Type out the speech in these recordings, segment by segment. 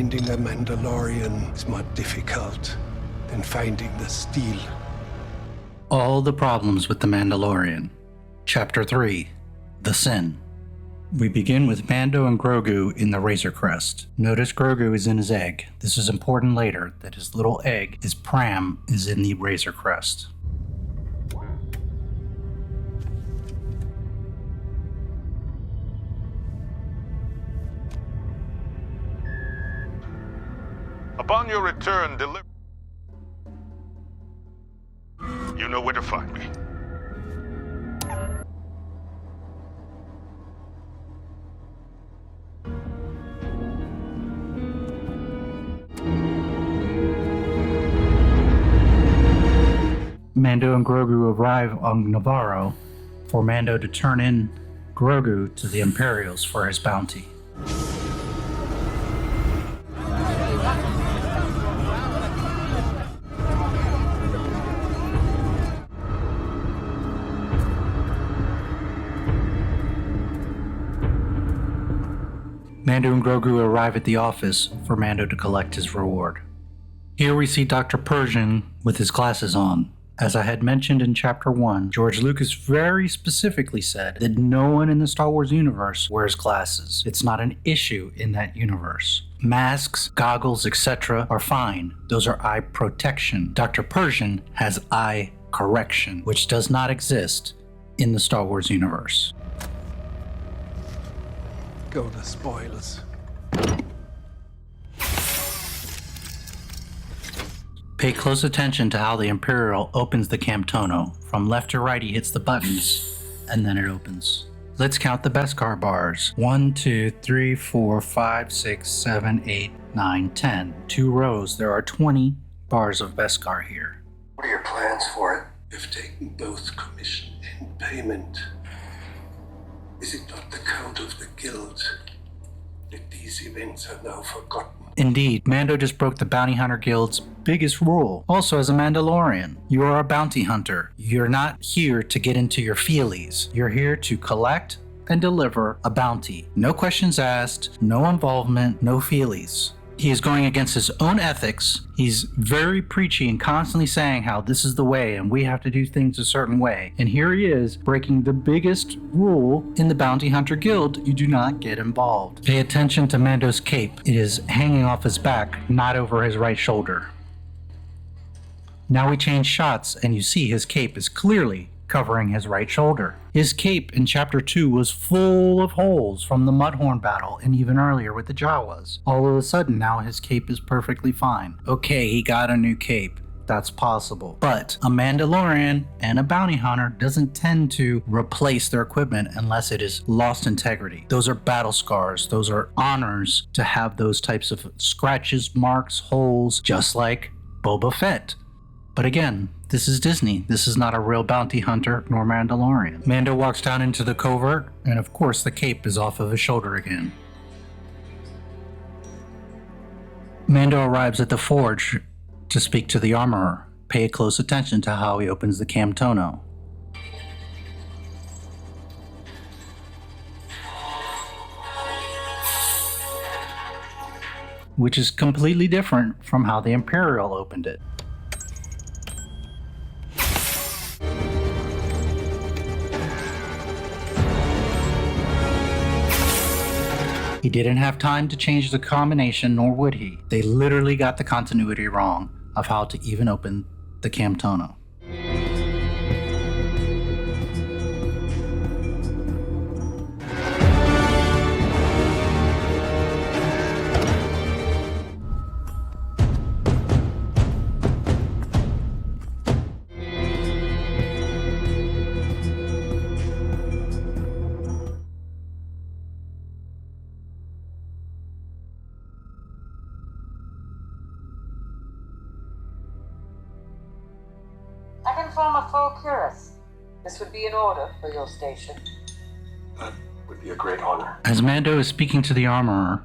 finding a Mandalorian is more difficult than finding the steel. All the problems with the Mandalorian. Chapter 3, The Sin. We begin with Mando and Grogu in the Razor Crest. Notice Grogu is in his egg. This is important later, that his little egg, his pram, is in the Razor Crest. Upon your return, you know where to find me. Mando and Grogu arrive on Navarro for Mando to turn in Grogu to the Imperials for his bounty. Mando and Grogu arrive at the office for Mando to collect his reward. Here we see Dr. Persian with his glasses on. As I had mentioned in Chapter 1, George Lucas very specifically said that no one in the Star Wars universe wears glasses. It's not an issue in that universe. Masks, goggles, etc. are fine. Those are eye protection. Dr. Persian has eye correction, which does not exist in the Star Wars universe. Go the spoilers. Pay close attention to how the Imperial opens the Camtono. From left to right he hits the buttons, and then it opens. Let's count the Beskar bars. 1, 2, 3, 4, 5, 6, 7, 8, 9, 10. 2 rows, there are 20 bars of Beskar here. What are your plans for it? You've taken both commission and payment. Is it not the count of the guild that these events are now forgotten? Indeed, Mando just broke the Bounty Hunter Guild's biggest rule. Also, as a Mandalorian, you are a bounty hunter. You're not here to get into your feelies. You're here to collect and deliver a bounty. No questions asked, no involvement, no feelies. He is going against his own ethics. He's very preachy and constantly saying how this is the way and we have to do things a certain way. And here he is breaking the biggest rule in the Bounty Hunter Guild. You do not get involved. Pay attention to Mando's cape. It is hanging off his back, not over his right shoulder. Now we change shots and you see his cape is clearly covering his right shoulder. His cape in Chapter 2 was full of holes from the Mudhorn battle and even earlier with the Jawas. All of a sudden now his cape is perfectly fine. Okay, he got a new cape. That's possible. But a Mandalorian and a bounty hunter doesn't tend to replace their equipment unless it is lost integrity. Those are battle scars. Those are honors to have those types of scratches, marks, holes, just like Boba Fett. But again, this is Disney. This is not a real bounty hunter nor Mandalorian. Mando walks down into the covert, and of course the cape is off of his shoulder again. Mando arrives at the forge to speak to the armorer. Pay close attention to how he opens the Camtono. Which is completely different from how the Imperial opened it. He didn't have time to change the combination, nor would he. They literally got the continuity wrong of how to even open the Camtono. I can form a full cuirass. This would be in order for your station. That would be a great honor. As Mando is speaking to the armorer,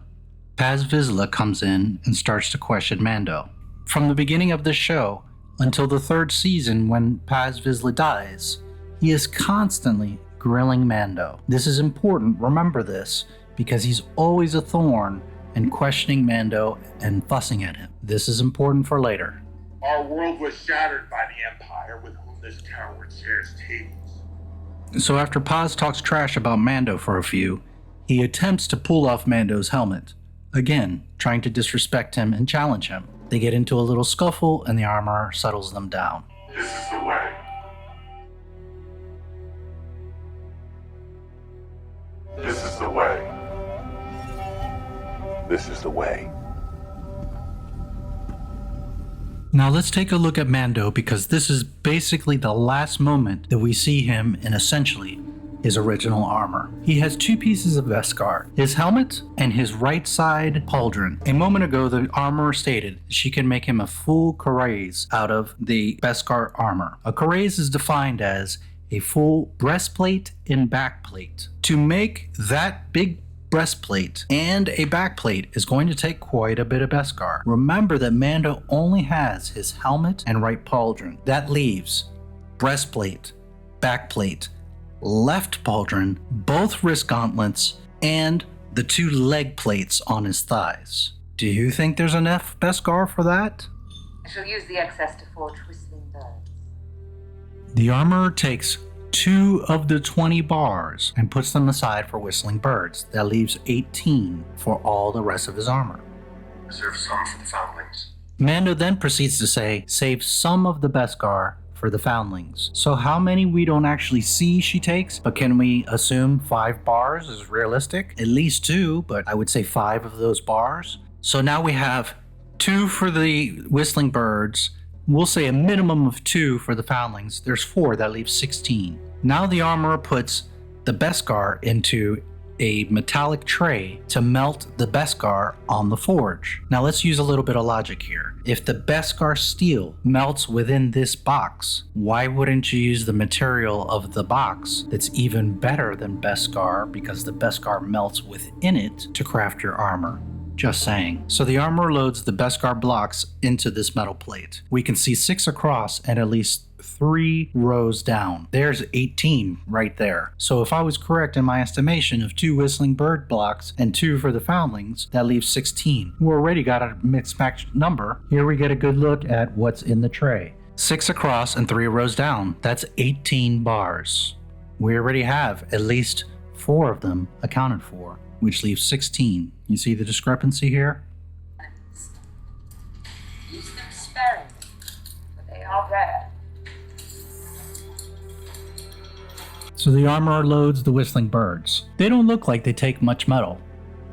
Paz Vizsla comes in and starts to question Mando. From the beginning of this show until the 3rd season when Paz Vizsla dies, he is constantly grilling Mando. This is important, remember this, because he's always a thorn and questioning Mando and fussing at him. This is important for later. Our world was shattered by the Empire with whom this coward shares tables. So after Paz talks trash about Mando for a few, he attempts to pull off Mando's helmet, again trying to disrespect him and challenge him. They get into a little scuffle and the armorer settles them down. This is the way. This is the way. This is the way. Now let's take a look at Mando, because this is basically the last moment that we see him in essentially his original armor. He has two pieces of Beskar, his helmet and his right side pauldron. A moment ago, the armorer stated she can make him a full cuirass out of the Beskar armor. A cuirass is defined as a full breastplate and backplate. To make that big breastplate and a backplate is going to take quite a bit of Beskar. Remember that Mando only has his helmet and right pauldron. That leaves breastplate, backplate, left pauldron, both wrist gauntlets, and the two leg plates on his thighs. Do you think there's enough Beskar for that? I shall use the excess to forge whistling birds. The armorer takes 2 of the 20 bars and puts them aside for whistling birds. That leaves 18 for all the rest of his armor. Reserve some for the foundlings. Mando then proceeds to say, save some of the Beskar for the foundlings. So how many we don't actually see she takes, but can we assume 5 bars is realistic? At least 2, but I would say 5 of those bars. So now we have 2 for the whistling birds. We'll say a minimum of 2 for the foundlings. There's 4, that leaves 16. Now the armorer puts the Beskar into a metallic tray to melt the Beskar on the forge. Now let's use a little bit of logic here. If the Beskar steel melts within this box, why wouldn't you use the material of the box that's even better than Beskar, because the Beskar melts within it to craft your armor? Just saying. So the armor loads the Beskar blocks into this metal plate. We can see 6 across and at least 3 rows down. There's 18 right there. So if I was correct in my estimation of 2 whistling bird blocks and 2 for the foundlings, that leaves 16. We already got a mixed match number. Here we get a good look at what's in the tray. 6 across and 3 rows down. That's 18 bars. We already have at least 4 of them accounted for, which leaves 16. You see the discrepancy here? Use them sparingly, but they are rare. So the armorer loads the whistling birds. They don't look like they take much metal,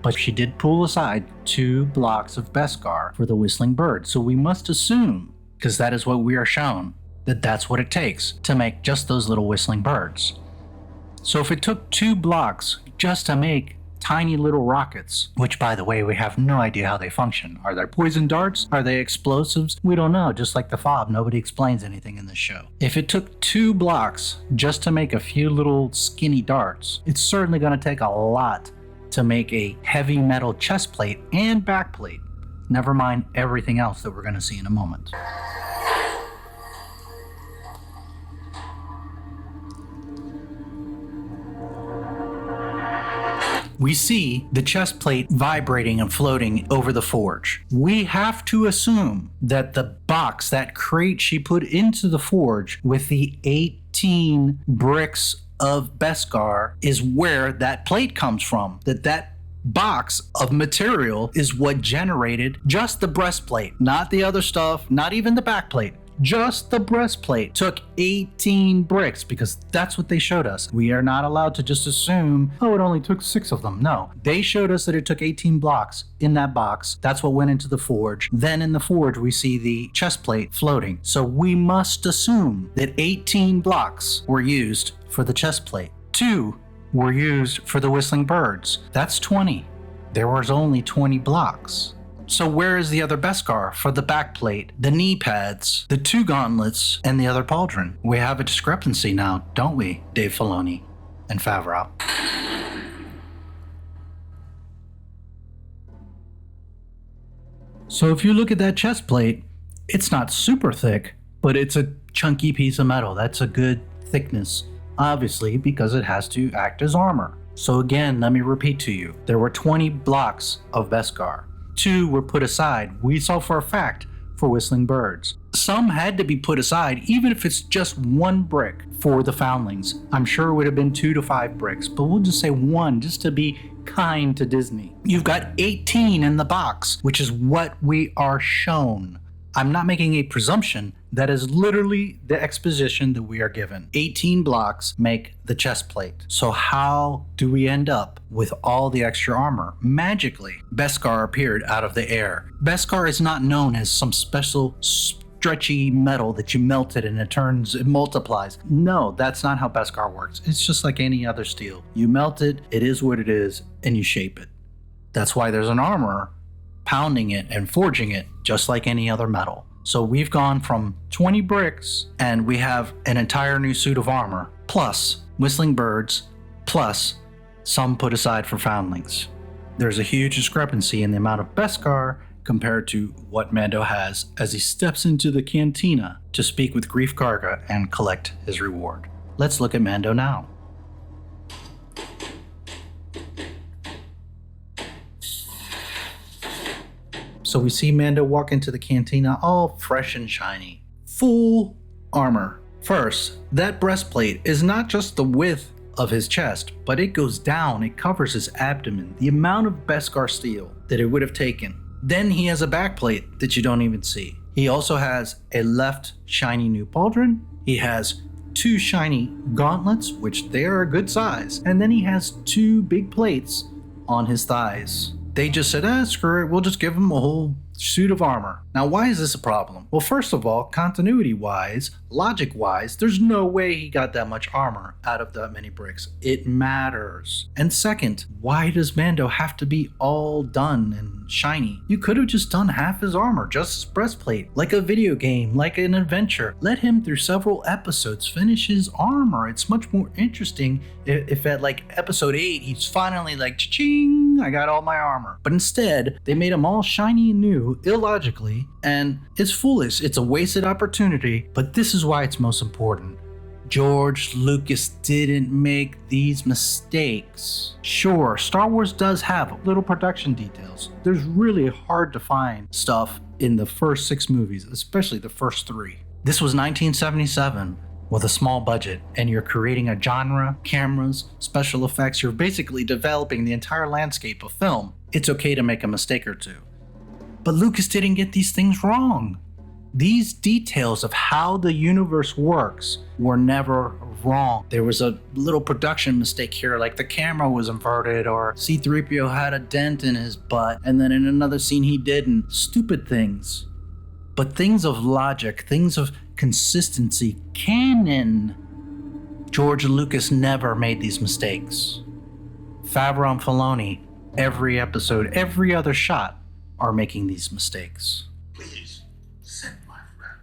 but she did pull aside 2 blocks of Beskar for the whistling bird. So we must assume, because that is what we are shown, that that's what it takes to make just those little whistling birds. So if it took 2 blocks just to make tiny little rockets, which by the way, we have no idea how they function. Are they poison darts? Are they explosives? We don't know. Just like the fob, nobody explains anything in this show. If it took 2 blocks just to make a few little skinny darts, it's certainly going to take a lot to make a heavy metal chest plate and back plate. Never mind everything else that we're going to see in a moment. We see the chest plate vibrating and floating over the forge. We have to assume that the box, that crate she put into the forge with the 18 bricks of Beskar, is where that plate comes from. That box of material is what generated just the breastplate, not the other stuff, not even the backplate. Just the breastplate took 18 bricks, because that's what they showed us. We are not allowed to just assume, oh, it only took 6 of them. No, they showed us that it took 18 blocks in that box. That's what went into the forge. Then in the forge, we see the chest plate floating. So we must assume that 18 blocks were used for the chest plate. 2 were used for the whistling birds. That's 20. There was only 20 blocks. So where is the other Beskar for the backplate, the knee pads, the 2 gauntlets, and the other pauldron? We have a discrepancy now, don't we, Dave Filoni and Favreau? So if you look at that chest plate, it's not super thick, but it's a chunky piece of metal. That's a good thickness, obviously, because it has to act as armor. So again, let me repeat to you, there were 20 blocks of Beskar. 2 were put aside, we saw for a fact, for Whistling Birds. Some had to be put aside, even if it's just 1 brick for the Foundlings. I'm sure it would have been 2 to 5 bricks, but we'll just say 1 just to be kind to Disney. You've got 18 in the box, which is what we are shown. I'm not making a presumption. That is literally the exposition that we are given. 18 blocks make the chest plate. So how do we end up with all the extra armor? Magically, Beskar appeared out of the air. Beskar is not known as some special stretchy metal that you melt it and it multiplies. No, that's not how Beskar works. It's just like any other steel. You melt it, it is what it is, and you shape it. That's why there's an armor pounding it and forging it just like any other metal. So we've gone from 20 bricks and we have an entire new suit of armor, plus Whistling Birds, plus some put aside for Foundlings. There's a huge discrepancy in the amount of Beskar compared to what Mando has as he steps into the cantina to speak with Greef Karga and collect his reward. Let's look at Mando now. So we see Mando walk into the cantina all fresh and shiny. Full armor. First, that breastplate is not just the width of his chest, but it goes down, it covers his abdomen, the amount of Beskar steel that it would have taken. Then he has a backplate that you don't even see. He also has a left shiny new pauldron. He has 2 shiny gauntlets, which they are a good size. And then he has 2 big plates on his thighs. They just said, screw it, we'll just give him a whole suit of armor. Now, why is this a problem? Well, first of all, continuity-wise, logic-wise, there's no way he got that much armor out of that many bricks. It matters. And second, why does Mando have to be all done and shiny? You could have just done half his armor, just his breastplate, like a video game, like an adventure. Let him through several episodes finish his armor. It's much more interesting if at like episode 8, he's finally like, cha-ching, I got all my armor. But instead, they made him all shiny and new, illogically, and it's foolish. It's a wasted opportunity, but this is why it's most important. George Lucas didn't make these mistakes. Sure, Star Wars does have little production details. There's really hard to find stuff in the first 6 movies, especially the first 3. This was 1977 with a small budget, and you're creating a genre, cameras, special effects. You're basically developing the entire landscape of film. It's okay to make a mistake or two. But Lucas didn't get these things wrong. These details of how the universe works were never wrong. There was a little production mistake here, like the camera was inverted, or C-3PO had a dent in his butt, and then in another scene he didn't. Stupid things. But things of logic, things of consistency, canon. George Lucas never made these mistakes. Favreau and Filoni, every episode, every other shot, are making these mistakes. Please, sit, my friend.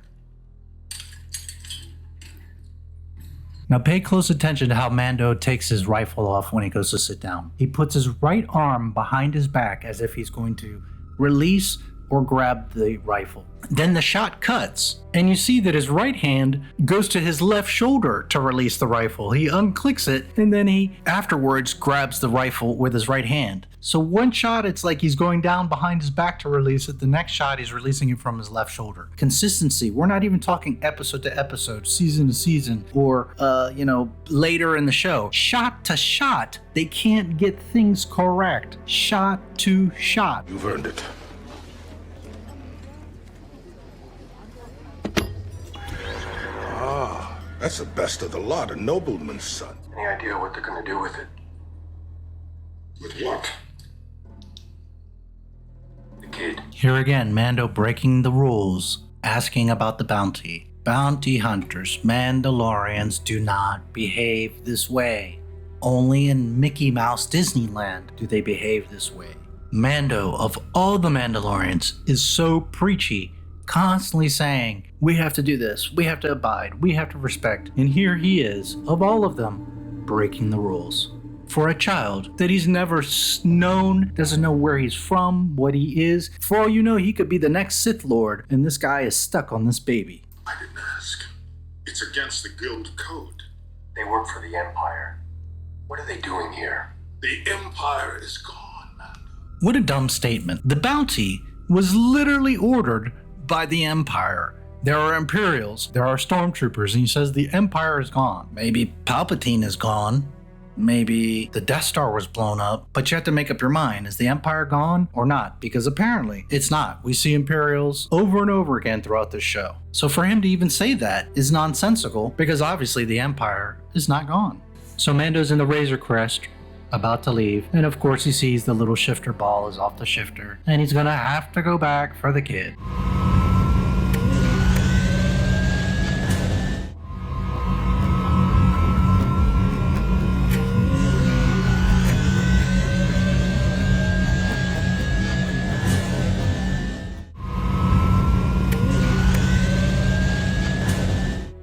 Now pay close attention to how Mando takes his rifle off when he goes to sit down. He puts his right arm behind his back as if he's going to release or grab the rifle. Then the shot cuts, and you see that his right hand goes to his left shoulder to release the rifle. He unclicks it, and then he afterwards grabs the rifle with his right hand. So one shot, it's like he's going down behind his back to release it. The next shot, he's releasing it from his left shoulder. Consistency. We're not even talking episode to episode, season to season, or, later in the show. Shot to shot, they can't get things correct. Shot to shot. You've earned it. That's the best of the lot, a nobleman's son. Any idea what they're gonna do with it? With what? The kid. Here again, Mando breaking the rules, asking about the bounty. Bounty hunters, Mandalorians do not behave this way. Only in Mickey Mouse Disneyland do they behave this way. Mando, of all the Mandalorians, is so preachy, constantly saying, we have to do this, we have to abide, we have to respect. And here he is, of all of them, breaking the rules. For a child that he's never known, doesn't know where he's from, what he is. For all you know, he could be the next Sith Lord, and this guy is stuck on this baby. I didn't ask. It's against the guild code. They work for the Empire. What are they doing here? The Empire is gone, Mando. What a dumb statement. The bounty was literally ordered by the Empire. There are Imperials, there are stormtroopers, and he says the Empire is gone. Maybe Palpatine is gone. Maybe the Death Star was blown up. But you have to make up your mind. Is the Empire gone or not? Because apparently it's not. We see Imperials over and over again throughout this show. So for him to even say that is nonsensical, because obviously the Empire is not gone. So Mando's in the Razor Crest, about to leave, and of course he sees the little shifter ball is off the shifter, and he's gonna have to go back for the kid.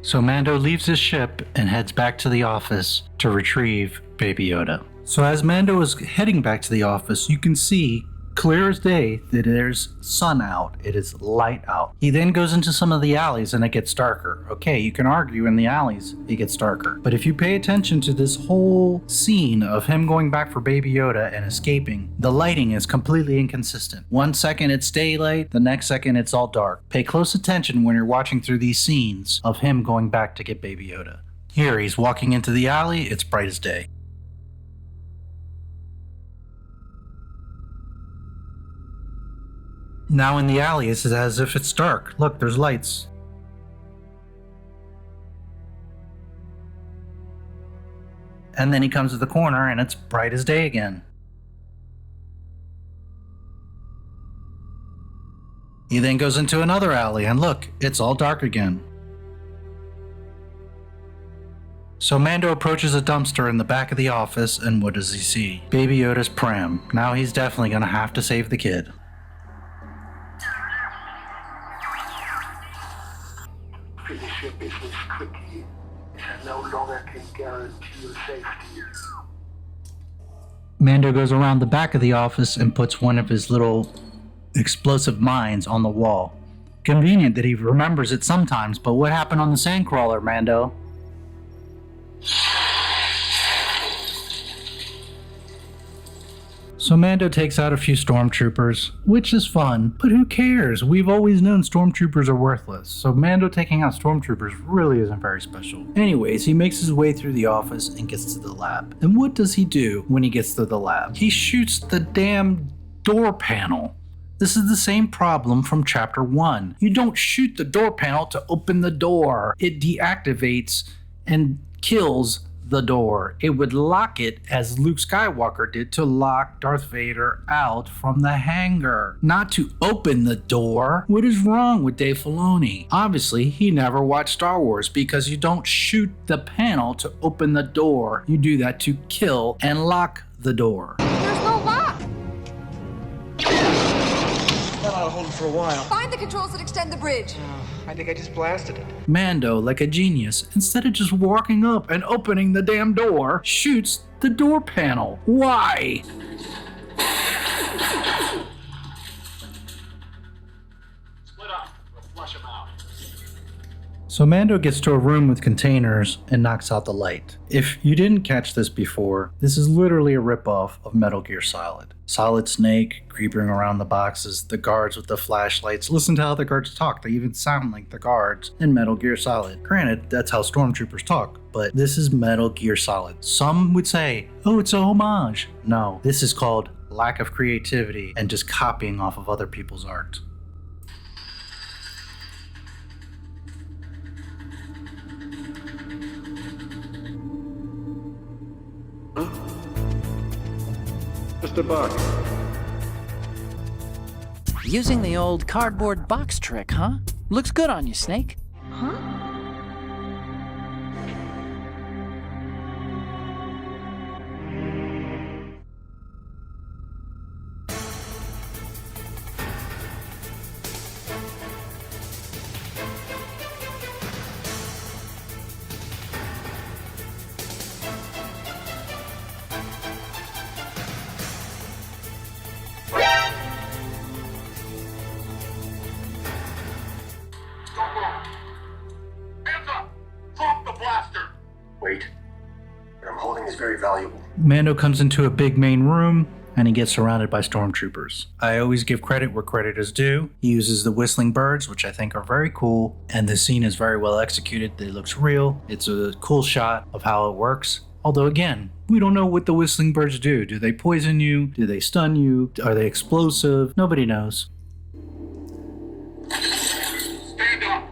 So Mando leaves his ship and heads back to the office to retrieve Baby Yoda. So as Mando is heading back to the office, you can see clear as day that there's sun out. It is light out. He then goes into some of the alleys and it gets darker. Okay, you can argue in the alleys it gets darker. But if you pay attention to this whole scene of him going back for Baby Yoda and escaping, the lighting is completely inconsistent. 1 second it's daylight, the next second it's all dark. Pay close attention when you're watching through these scenes of him going back to get Baby Yoda. Here he's walking into the alley, it's bright as day. Now in the alley, it's as if it's dark. Look, there's lights. And then he comes to the corner and it's bright as day again. He then goes into another alley and look, it's all dark again. So Mando approaches a dumpster in the back of the office, and what does he see? Baby Yoda's pram. Now he's definitely gonna have to save the kid. Finish your business quickly. I no longer can guarantee your safety. Mando goes around the back of the office and puts one of his little explosive mines on the wall. Convenient that he remembers it sometimes, but what happened on the Sandcrawler, Mando? So Mando takes out a few stormtroopers, which is fun, but who cares? We've always known stormtroopers are worthless, so Mando taking out stormtroopers really isn't very special. Anyways, he makes his way through the office and gets to the lab. And what does he do when he gets to the lab? He shoots the damn door panel. This is the same problem from Chapter 1. You don't shoot the door panel to open the door. It deactivates and kills the door. It would lock it as Luke Skywalker did to lock Darth Vader out from the hangar, not to open the door. What is wrong with Dave Filoni? Obviously, he never watched Star Wars, because you don't shoot the panel to open the door. You do that to kill and lock the door. There's no lock! I'll hold it for a while. Find the controls that extend the bridge. I think I just blasted it. Mando, like a genius, instead of just walking up and opening the damn door, shoots the door panel. Why? Split up. We'll flush them out. So Mando gets to a room with containers and knocks out the light. If you didn't catch this before, this is literally a ripoff of Metal Gear Solid. Solid Snake creeping around the boxes, the guards with the flashlights. Listen to how the guards talk. They even sound like the guards in Metal Gear Solid. Granted, that's how stormtroopers talk, but this is Metal Gear Solid. Some would say, oh, it's a homage. No, this is called lack of creativity and just copying off of other people's art. Just a box. Using the old cardboard box trick, huh? Looks good on you, Snake. Huh? Hands up! Drop the blaster! Wait. I'm holding is very valuable. Mando comes into a big main room, and he gets surrounded by stormtroopers. I always give credit where credit is due. He uses the whistling birds, which I think are very cool, and the scene is very well executed. It looks real. It's a cool shot of how it works. Although again, we don't know what the whistling birds do. Do they poison you? Do they stun you? Are they explosive? Nobody knows. Stand up!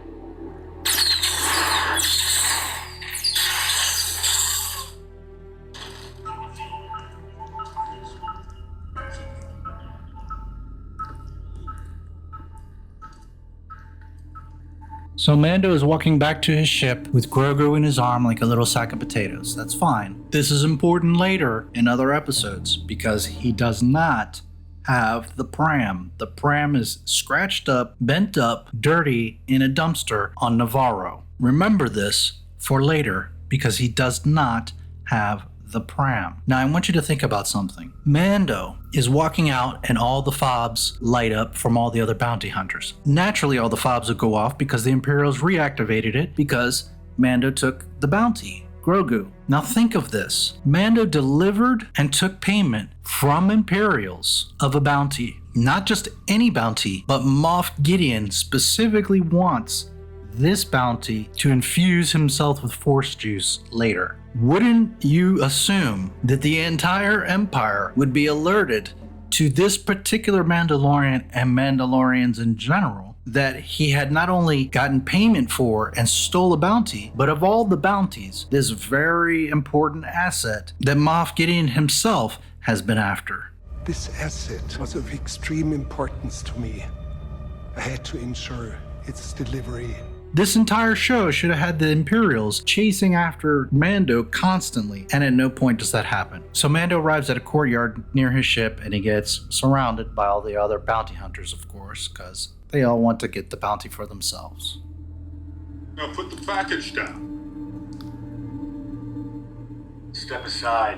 So Mando is walking back to his ship with Grogu in his arm like a little sack of potatoes. That's fine. This is important later in other episodes because he does not have the pram. The pram is scratched up, bent up, dirty in a dumpster on Navarro. Remember this for later because he does not have the pram. Now I want you to think about something. Mando is walking out and all the fobs light up from all the other bounty hunters. Naturally all the fobs will go off because the Imperials reactivated it because Mando took the bounty, Grogu. Now think of this. Mando delivered and took payment from Imperials of a bounty. Not just any bounty, but Moff Gideon specifically wants this bounty to infuse himself with Force juice later. Wouldn't you assume that the entire Empire would be alerted to this particular Mandalorian and Mandalorians in general, that he had not only gotten payment for and stole a bounty, but of all the bounties, this very important asset that Moff Gideon himself has been after? This asset was of extreme importance to me. I had to ensure its delivery. This entire show should have had the Imperials chasing after Mando constantly, and at no point does that happen. So Mando arrives at a courtyard near his ship, and he gets surrounded by all the other bounty hunters, of course, because they all want to get the bounty for themselves. Now put the package down. Step aside.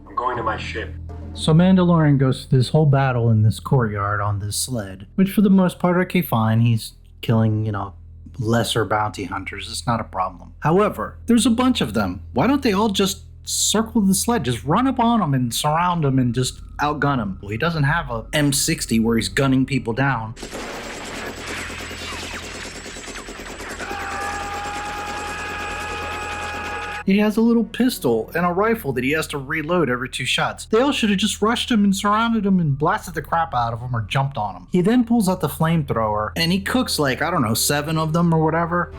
I'm going to my ship. So Mandalorian goes through this whole battle in this courtyard on this sled, which for the most part, okay, fine. He's killing, lesser bounty hunters. It's not a problem. However, there's a bunch of them. Why don't they all just circle the sled, just run up on him and surround him and just outgun him? Well, he doesn't have a M60 where he's gunning people down. He has a little pistol and a rifle that he has to reload every 2 shots. They all should have just rushed him and surrounded him and blasted the crap out of him or jumped on him. He then pulls out the flamethrower and he cooks 7 of them or whatever.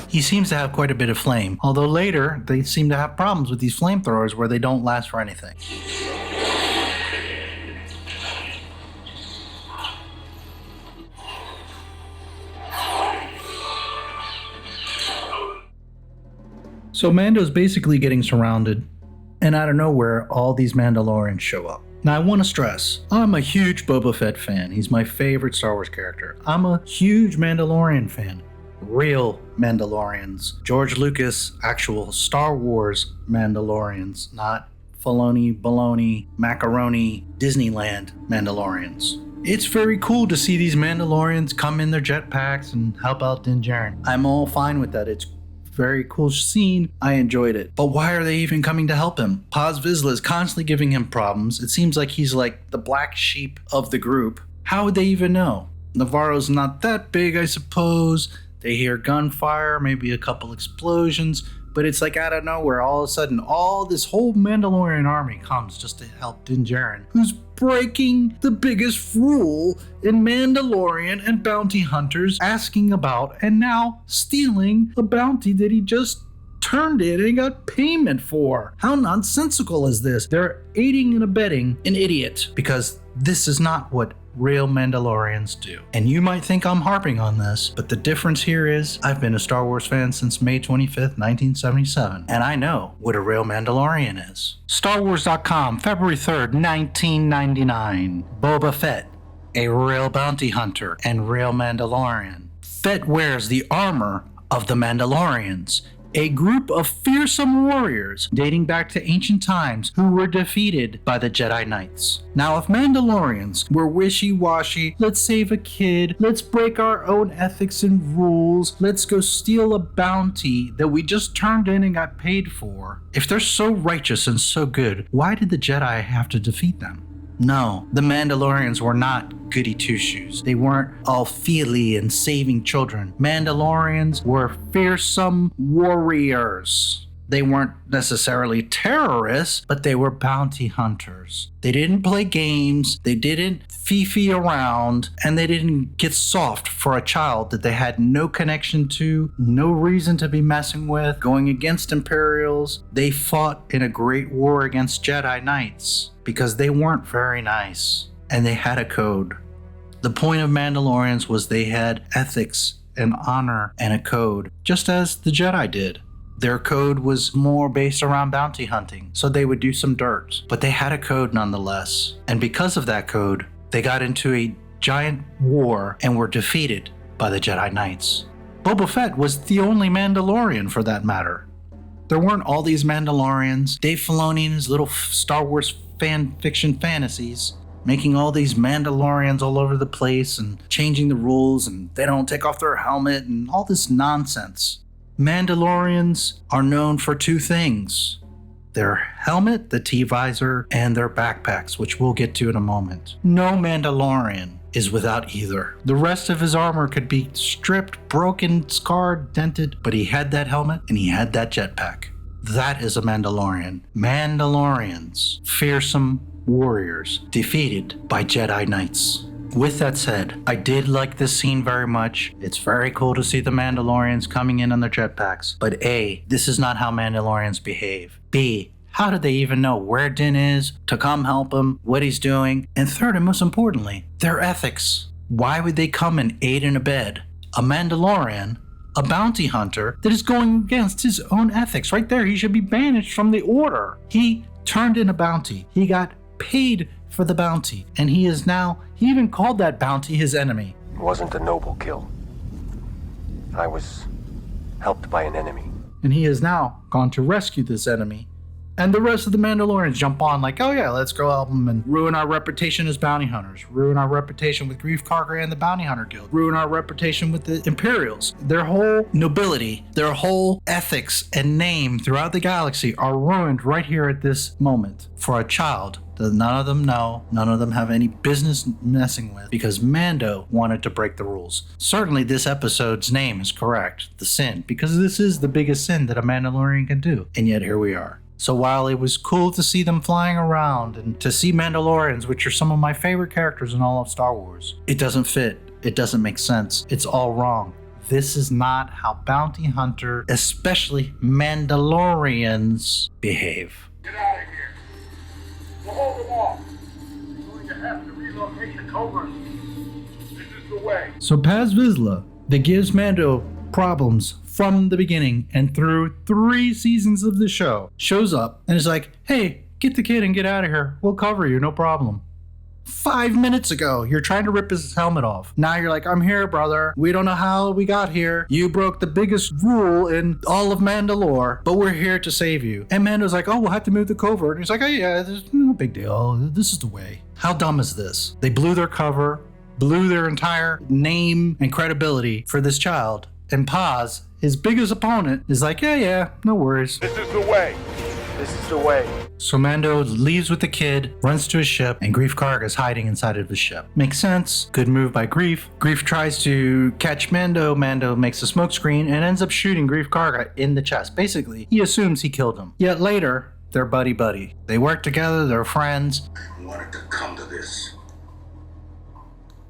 He seems to have quite a bit of flame, although later they seem to have problems with these flamethrowers where they don't last for anything. So Mando's basically getting surrounded, and out of nowhere, all these Mandalorians show up. Now I want to stress, I'm a huge Boba Fett fan. He's my favorite Star Wars character. I'm a huge Mandalorian fan. Real Mandalorians. George Lucas, actual Star Wars Mandalorians, not Filoni, baloney, macaroni, Disneyland Mandalorians. It's very cool to see these Mandalorians come in their jetpacks and help out Din Djarin. I'm all fine with that. It's very cool scene. I enjoyed it. But why are they even coming to help him? Paz Vizsla is constantly giving him problems. It seems like he's like the black sheep of the group. How would they even know? Navarro's not that big, I suppose. They hear gunfire, maybe a couple explosions, but it's like out of nowhere, all of a sudden, all this whole Mandalorian army comes just to help Din Djarin, who's breaking the biggest rule in Mandalorian and bounty hunters asking about and now stealing a bounty that he just turned in and got payment for. How nonsensical is this? They're aiding and abetting an idiot because this is not what real Mandalorians do. And you might think I'm harping on this, but the difference here is I've been a Star Wars fan since May 25th, 1977, and I know what a real Mandalorian is. StarWars.com, February 3rd, 1999. Boba Fett, a real bounty hunter and real Mandalorian. Fett wears the armor of the Mandalorians. a group of fearsome warriors dating back to ancient times who were defeated by the Jedi Knights. Now, if Mandalorians were wishy-washy, let's save a kid, let's break our own ethics and rules, let's go steal a bounty that we just turned in and got paid for, if they're so righteous and so good, why did the Jedi have to defeat them? No, the Mandalorians were not goody two-shoes. They weren't all feely and saving children. Mandalorians were fearsome warriors. They weren't necessarily terrorists, but they were bounty hunters. They didn't play games, they didn't fee around, and they didn't get soft for a child that they had no connection to, no reason to be messing with, going against Imperials. They fought in a great war against Jedi Knights because they weren't very nice, and they had a code. The point of Mandalorians was they had ethics and honor and a code, just as the Jedi did. Their code was more based around bounty hunting, so they would do some dirt, but they had a code nonetheless. And because of that code, they got into a giant war and were defeated by the Jedi Knights. Boba Fett was the only Mandalorian for that matter. There weren't all these Mandalorians, Dave Filoni and his little Star Wars fan fiction fantasies, making all these Mandalorians all over the place and changing the rules and they don't take off their helmet and all this nonsense. Mandalorians are known for two things: their helmet, the T-visor, and their backpacks, which we'll get to in a moment. No Mandalorian is without either. The rest of his armor could be stripped, broken, scarred, dented, but he had that helmet and he had that jetpack. That is a Mandalorian. Mandalorians, fearsome warriors, defeated by Jedi Knights. With that said, I did like this scene very much. It's very cool to see the Mandalorians coming in on their jetpacks. But A, this is not how Mandalorians behave. B, how did they even know where Din is, to come help him, what he's doing? And third, and most importantly, their ethics. Why would they come and aid and abet a Mandalorian, a bounty hunter, that is going against his own ethics? Right there, he should be banished from the order. He turned in a bounty. He got paid for the bounty, and he even called that bounty his enemy. It wasn't a noble kill. I was helped by an enemy. And he has now gone to rescue this enemy. And the rest of the Mandalorians jump on like, oh yeah, let's go help him and ruin our reputation as bounty hunters, ruin our reputation with Grief Karga and the Bounty Hunter Guild, ruin our reputation with the Imperials. Their whole nobility, their whole ethics and name throughout the galaxy are ruined right here at this moment for a child that none of them know, none of them have any business messing with, because Mando wanted to break the rules. Certainly this episode's name is correct, The Sin, because this is the biggest sin that a Mandalorian can do. And yet here we are. So while it was cool to see them flying around and to see Mandalorians, which are some of my favorite characters in all of Star Wars, it doesn't fit. It doesn't make sense. It's all wrong. This is not how bounty hunter, especially Mandalorians, behave. Get out of here. We'll hold them off. We're going to have to relocate the covert. This is the way. So Paz Vizsla, that gives Mando problems from the beginning and through 3 seasons of the show, shows up and is like, hey, get the kid and get out of here. We'll cover you, no problem. 5 minutes ago, you're trying to rip his helmet off. Now you're like, I'm here, brother. We don't know how we got here. You broke the biggest rule in all of Mandalore, but we're here to save you. And Mando's like, oh, we'll have to move the covert. And he's like, oh yeah, there's no big deal. This is the way. How dumb is this? They blew their cover, blew their entire name and credibility for this child. And Paz, his biggest opponent, is like, yeah, no worries. This is the way. This is the way. So Mando leaves with the kid, runs to his ship, and Grief Karga is hiding inside of his ship. Makes sense. Good move by Grief. Grief tries to catch Mando. Mando makes a smokescreen and ends up shooting Grief Karga in the chest. Basically, he assumes he killed him. Yet later, they're buddy-buddy. They work together, they're friends. I wanted to come to this.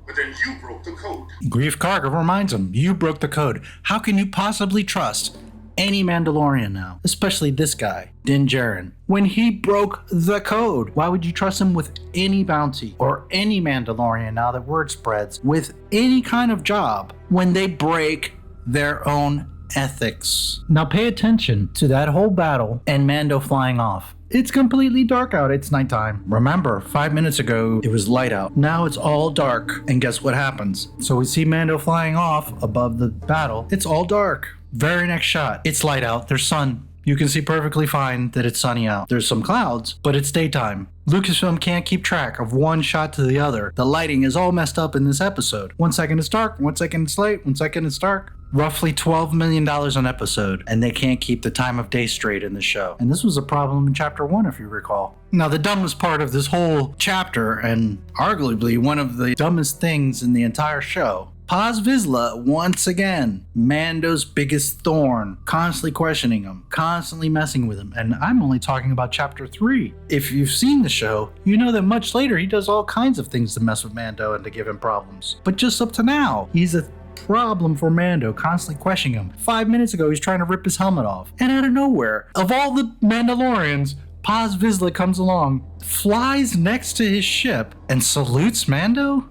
But then you broke the code. Grief Karga reminds him, you broke the code. How can you possibly trust any Mandalorian now, especially this guy, Din Djarin, when he broke the code? Why would you trust him with any bounty or any Mandalorian, now that word spreads, with any kind of job when they break their own ethics? Now pay attention to that whole battle and Mando flying off. It's completely dark out. It's nighttime. Remember, 5 minutes ago, it was light out. Now it's all dark. And guess what happens? So we see Mando flying off above the battle. It's all dark. Very next shot, it's light out, there's sun. You can see perfectly fine that it's sunny out. There's some clouds, but it's daytime. Lucasfilm can't keep track of one shot to the other. The lighting is all messed up in this episode. 1 second it's dark, 1 second it's light, 1 second it's dark. Roughly $12 million an episode, and they can't keep the time of day straight in the show. And this was a problem in Chapter 1, if you recall. Now, the dumbest part of this whole chapter, and arguably one of the dumbest things in the entire show, Paz Vizsla, once again, Mando's biggest thorn, constantly questioning him, constantly messing with him, and I'm only talking about Chapter 3. If you've seen the show, you know that much later he does all kinds of things to mess with Mando and to give him problems. But just up to now, he's a problem for Mando, constantly questioning him. 5 minutes ago, he's trying to rip his helmet off, and out of nowhere, of all the Mandalorians, Paz Vizsla comes along, flies next to his ship, and salutes Mando?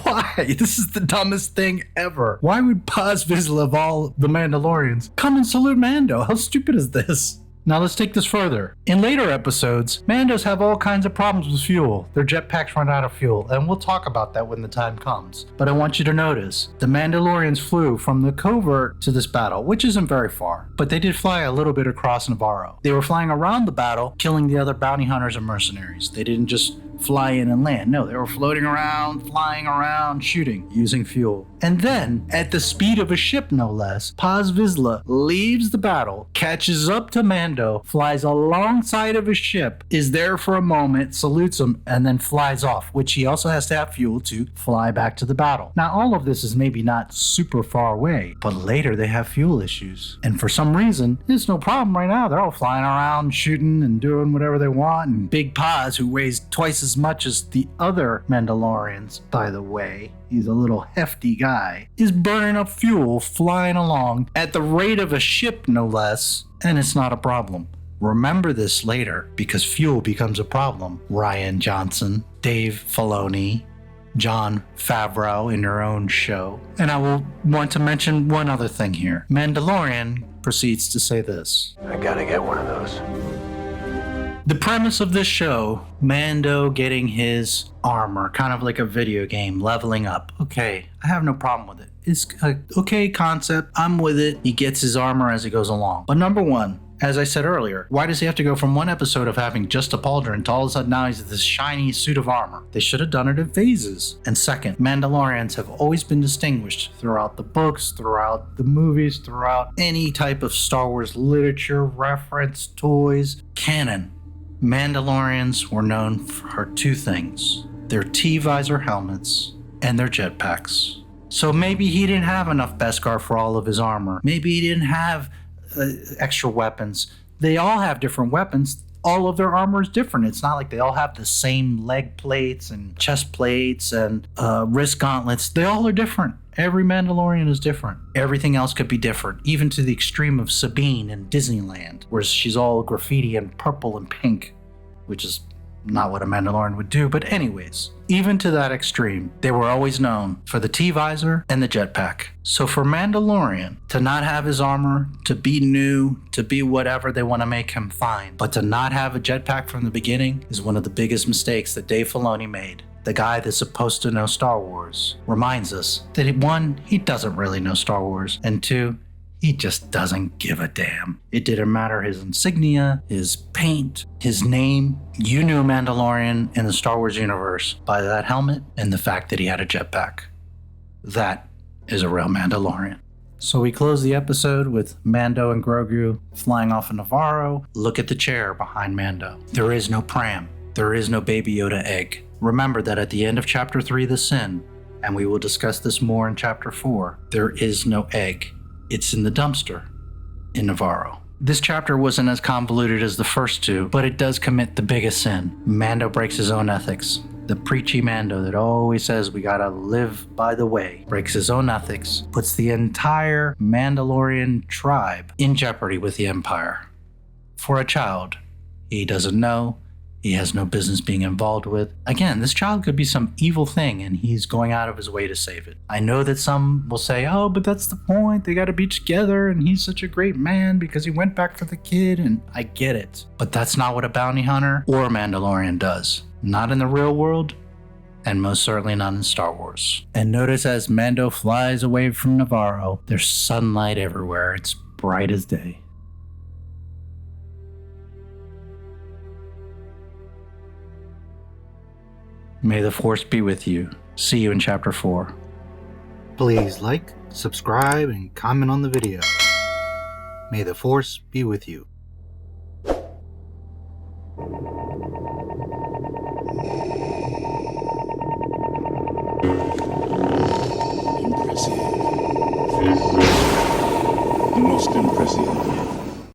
Why? This is the dumbest thing ever. Why would Paz Vizsla of all the Mandalorians come and salute Mando? How stupid is this? Now let's take this further. In later episodes, Mandos have all kinds of problems with fuel. Their jetpacks run out of fuel, and we'll talk about that when the time comes. But I want you to notice, the Mandalorians flew from the covert to this battle, which isn't very far, but they did fly a little bit across Navarro. They were flying around the battle, killing the other bounty hunters and mercenaries. They didn't just fly in and land. No, they were floating around, flying around, shooting, using fuel. And then, at the speed of a ship no less, Paz Vizsla leaves the battle, catches up to Mando, flies alongside of his ship, is there for a moment, salutes him, and then flies off, which he also has to have fuel to fly back to the battle. Now, all of this is maybe not super far away, but later they have fuel issues. And for some reason, there's no problem right now. They're all flying around, shooting, and doing whatever they want, and Big Paz, who weighs twice as much as the other Mandalorians, by the way, he's a little hefty guy, is burning up fuel, flying along at the rate of a ship no less, and it's not a problem. Remember this later, because fuel becomes a problem. Rian Johnson, Dave Filoni, Jon Favreau in their own show. And I will want to mention one other thing here. Mandalorian proceeds to say this. I gotta get one of those. The premise of this show, Mando getting his armor, kind of like a video game, leveling up. Okay, I have no problem with it. It's a okay concept. I'm with it. He gets his armor as he goes along. But number one, as I said earlier, why does he have to go from one episode of having just a pauldron to all of a sudden now he's this shiny suit of armor? They should have done it in phases. And second, Mandalorians have always been distinguished throughout the books, throughout the movies, throughout any type of Star Wars literature, reference, toys, canon. Mandalorians were known for two things: their T-visor helmets and their jetpacks. So maybe he didn't have enough Beskar for all of his armor. Maybe he didn't have extra weapons. They all have different weapons. All of their armor is different. It's not like they all have the same leg plates and chest plates and wrist gauntlets. They all are different. Every Mandalorian is different. Everything else could be different, even to the extreme of Sabine in Disneyland, where she's all graffiti and purple and pink, which is not what a Mandalorian would do. But anyways, even to that extreme, they were always known for the T-visor and the jetpack. So for Mandalorian to not have his armor, to be new, to be whatever they want to make him, fine. But to not have a jetpack from the beginning is one of the biggest mistakes that Dave Filoni made. The guy that's supposed to know Star Wars reminds us that one, he doesn't really know Star Wars, and two, he just doesn't give a damn. It didn't matter his insignia, his paint, his name. You knew Mandalorian in the Star Wars universe by that helmet and the fact that he had a jetpack. That is a real Mandalorian. So we close the episode with Mando and Grogu flying off of Navarro. Look at the chair behind Mando. There is no pram. There is no Baby Yoda egg. Remember that at the end of Chapter 3, The Sin, and we will discuss this more in Chapter 4, there is no egg. It's in the dumpster in Navarro. This chapter wasn't as convoluted as the first two, but it does commit the biggest sin. Mando breaks his own ethics. The preachy Mando that always says we gotta live by the way breaks his own ethics, puts the entire Mandalorian tribe in jeopardy with the Empire. For a child he doesn't know, he has no business being involved with. Again, this child could be some evil thing and he's going out of his way to save it. I know that some will say, oh, but that's the point. They gotta be together and he's such a great man because he went back for the kid, and I get it. But that's not what a bounty hunter or a Mandalorian does. Not in the real world and most certainly not in Star Wars. And notice as Mando flies away from Navarro, there's sunlight everywhere. It's bright as day. May the Force be with you. See you in Chapter 4. Please like, subscribe, and comment on the video. May the Force be with you.